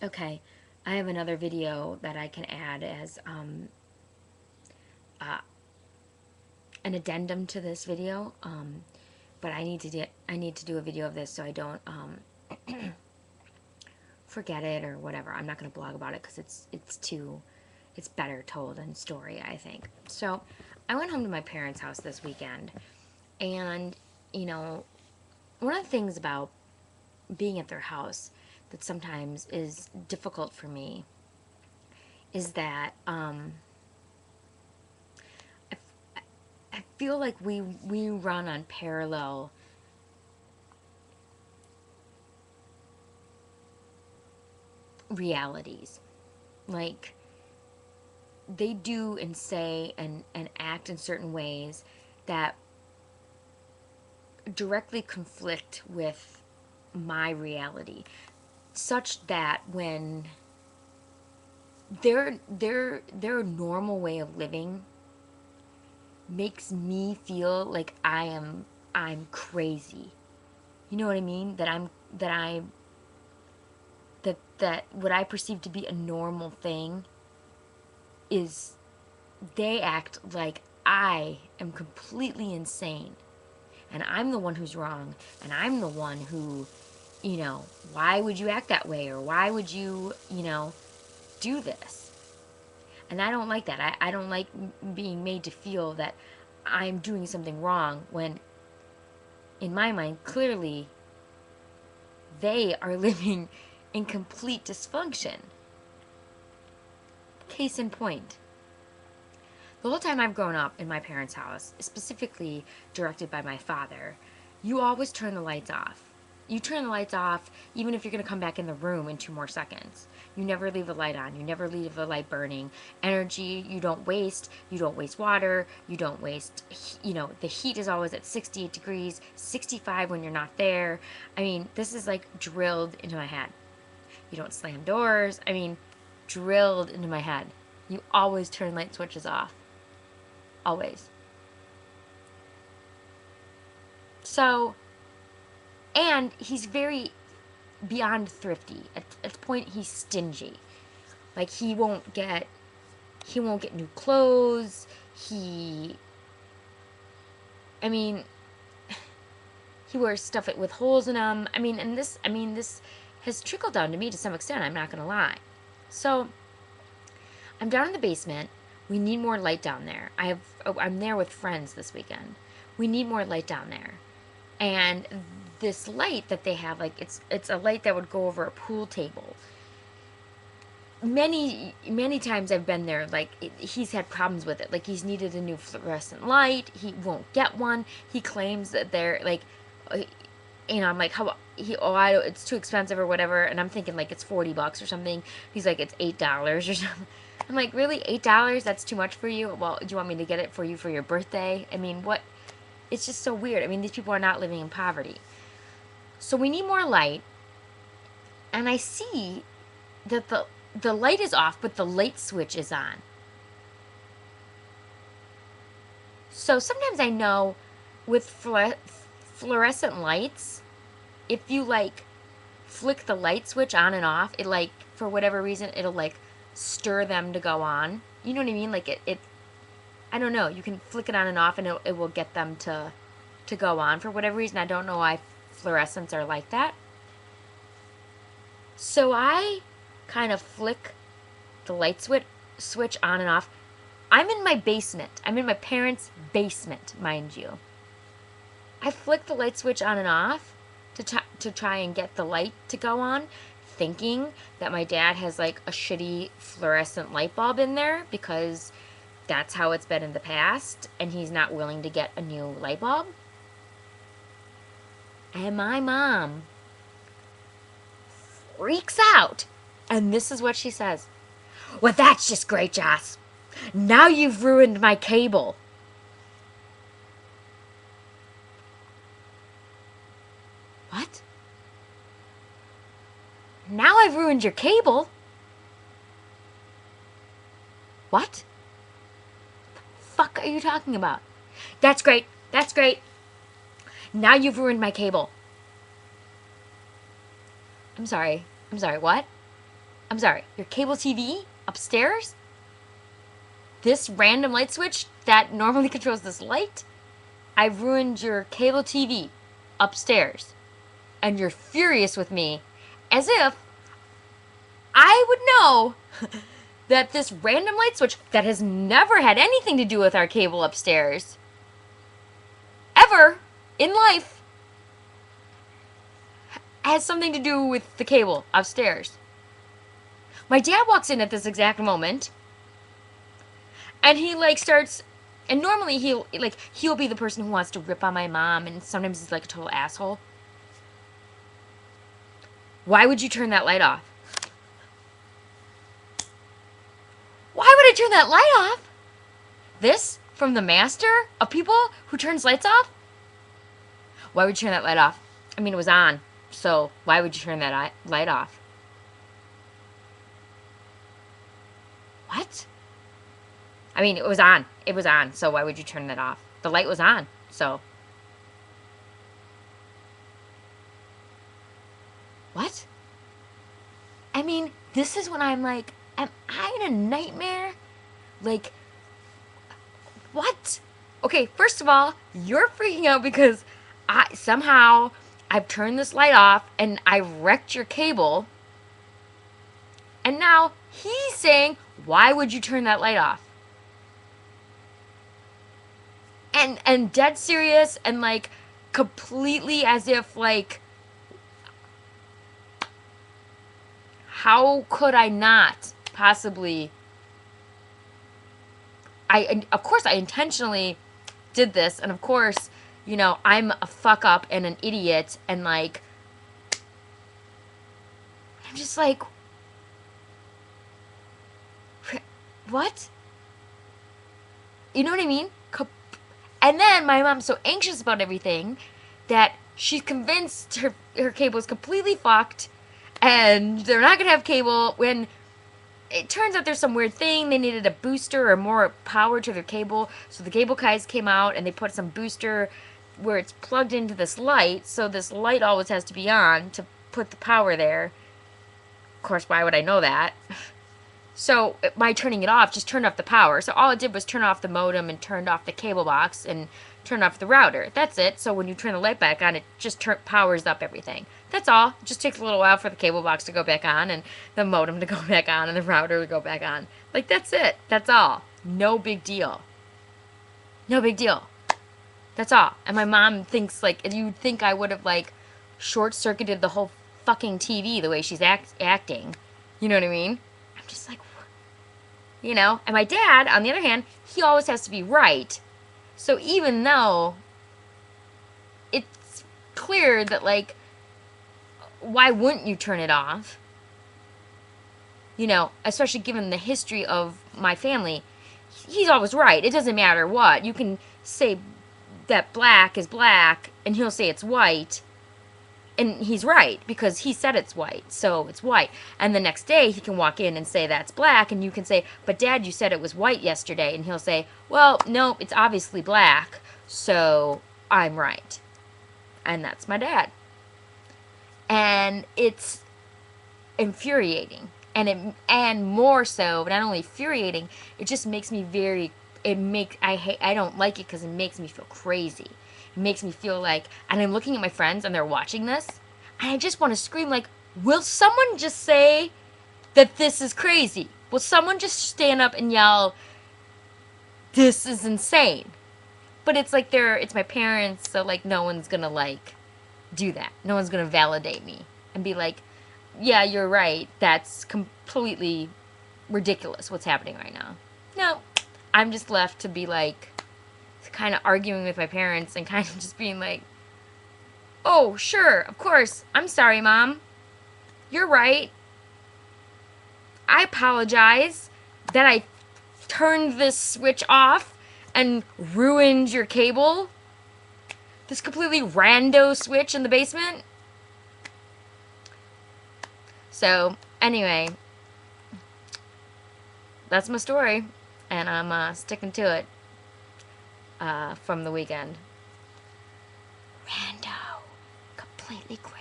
Okay, I have another video that I can add as uh, an addendum to this video. But I need to do a video of this so I don't forget it or whatever. I'm not going to blog about it because it's better told in story, I think. So I went home to my parents' house this weekend, and you know, one of the things about being at their house that sometimes is difficult for me is that I, I feel like we run on parallel realities. Like, they do and say and act in certain ways that directly conflict with my reality, such that when their normal way of living makes me feel like I'm crazy. You know what I mean? That what I perceive to be a normal thing is, they act like I am completely insane and I'm the one who's wrong and I'm the one who, why would you act that way, or why would you, do this? And I don't like that. I don't like being made to feel that I'm doing something wrong when, in my mind, clearly they are living in complete dysfunction. Case in point. The whole time I've grown up in my parents' house, specifically directed by my father, you always turn the lights off. You turn the lights off even if you're going to come back in the room in 2 more seconds. You never leave the light on. You never leave the light burning. Energy, you don't waste. You don't waste water. You don't waste, the heat is always at 68 degrees, 65 when you're not there. I mean, this is like drilled into my head. You don't slam doors. I mean, drilled into my head. You always turn light switches off. Always. So, and he's very beyond thrifty. At the point, he's stingy. Like, he won't get new clothes. I mean, he wears stuff with holes in them. This has trickled down to me to some extent. I'm not gonna lie. So, I'm down in the basement. We need more light down there. I'm there with friends this weekend. We need more light down there. And this light that they have, like, it's a light that would go over a pool table. Many times I've been there, like, he's had problems with it. Like, he's needed a new fluorescent light. He won't get one. He claims that they're like, I'm like, how it's too expensive or whatever. And I'm thinking like it's $40 or something. He's like, it's $8 or something. I'm like, really, $8? That's too much for you? Well, do you want me to get it for you for your birthday? I mean, what? It's just so weird. I mean, these people are not living in poverty. So we need more light. And I see that the light is off, but the light switch is on. So sometimes I know with fluorescent lights, if you like flick the light switch on and off, it, like, for whatever reason, it'll like stir them to go on. You know what I mean? Like, it I don't know. You can flick it on and off, and it will get them to go on for whatever reason. I don't know why fluorescents are like that. So I kind of flick the light switch on and off. I'm in my basement. I'm in my parents' basement, mind you. I flick the light switch on and off to try and get the light to go on, thinking that my dad has like a shitty fluorescent light bulb in there because that's how it's been in the past, and he's not willing to get a new light bulb. And my mom freaks out. And this is what she says. Well, that's just great, Joss. Now you've ruined my cable. What? Now I've ruined your cable? What? The fuck are you talking about? That's great. That's great. Now you've ruined my cable. I'm sorry. What? I'm sorry, your cable TV upstairs? This random light switch that normally controls this light? I've ruined your cable TV upstairs. And you're furious with me as if I would know that this random light switch that has never had anything to do with our cable upstairs ever in life has something to do with the cable upstairs. My dad walks in at this exact moment and he like starts, and normally he'll be the person who wants to rip on my mom, and sometimes he's like a total asshole. Why would you turn that light off? Why would I turn that light off? This from the master of people who turns lights off? Why would you turn that light off? I mean, it was on, so why would you turn that light off? What? I mean, it was on. It was on, so why would you turn that off? The light was on, so. What? I mean, this is when I'm like, am I in a nightmare? Like, what? Okay, first of all, you're freaking out because I've turned this light off and I wrecked your cable. And now he's saying, why would you turn that light off? And dead serious and like completely as if like, how could I not possibly? Of course I intentionally did this, and of course, you know, I'm a fuck up and an idiot, and like, I'm just like, what? You know what I mean? And then my mom's so anxious about everything that she's convinced her cable is completely fucked and they're not going to have cable when it turns out there's some weird thing. They needed a booster or more power to their cable. So the cable guys came out and they put some booster where it's plugged into this light. So this light always has to be on to put the power there. Of course, why would I know that? So by turning it off, just turned off the power. So all it did was turn off the modem and turned off the cable box and turned off the router. That's it. So when you turn the light back on, it just powers up everything. That's all. It just takes a little while for the cable box to go back on and the modem to go back on and the router to go back on. Like, that's it. That's all. No big deal. No big deal. That's all. And my mom thinks, like, you'd think I would have, like, short-circuited the whole fucking TV the way she's acting. You know what I mean? I'm just like, you know? And my dad, on the other hand, he always has to be right. So even though it's clear that, like, why wouldn't you turn it off? You know, especially given the history of my family, he's always right. It doesn't matter what. You can say that black is black, and he'll say it's white. And he's right, because he said it's white, so it's white. And the next day, he can walk in and say that's black, and you can say, but Dad, you said it was white yesterday. And he'll say, well, no, it's obviously black, so I'm right. And that's my dad. And it's infuriating. And more so, not only infuriating, it just makes me I don't like it because it makes me feel crazy. It makes me feel like, and I'm looking at my friends and they're watching this, and I just want to scream like, will someone just say that this is crazy? Will someone just stand up and yell, this is insane? But it's like it's my parents, so like no one's gonna like do that. No one's gonna validate me and be like, yeah, you're right. That's completely ridiculous what's happening right now. No, I'm just left to be like, kind of arguing with my parents and kind of just being like, oh, sure, of course. I'm sorry, Mom. You're right. I apologize that I turned this switch off and ruined your cable. This completely rando switch in the basement. So, anyway, that's my story, and I'm sticking to it from the weekend. Rando. Completely crazy.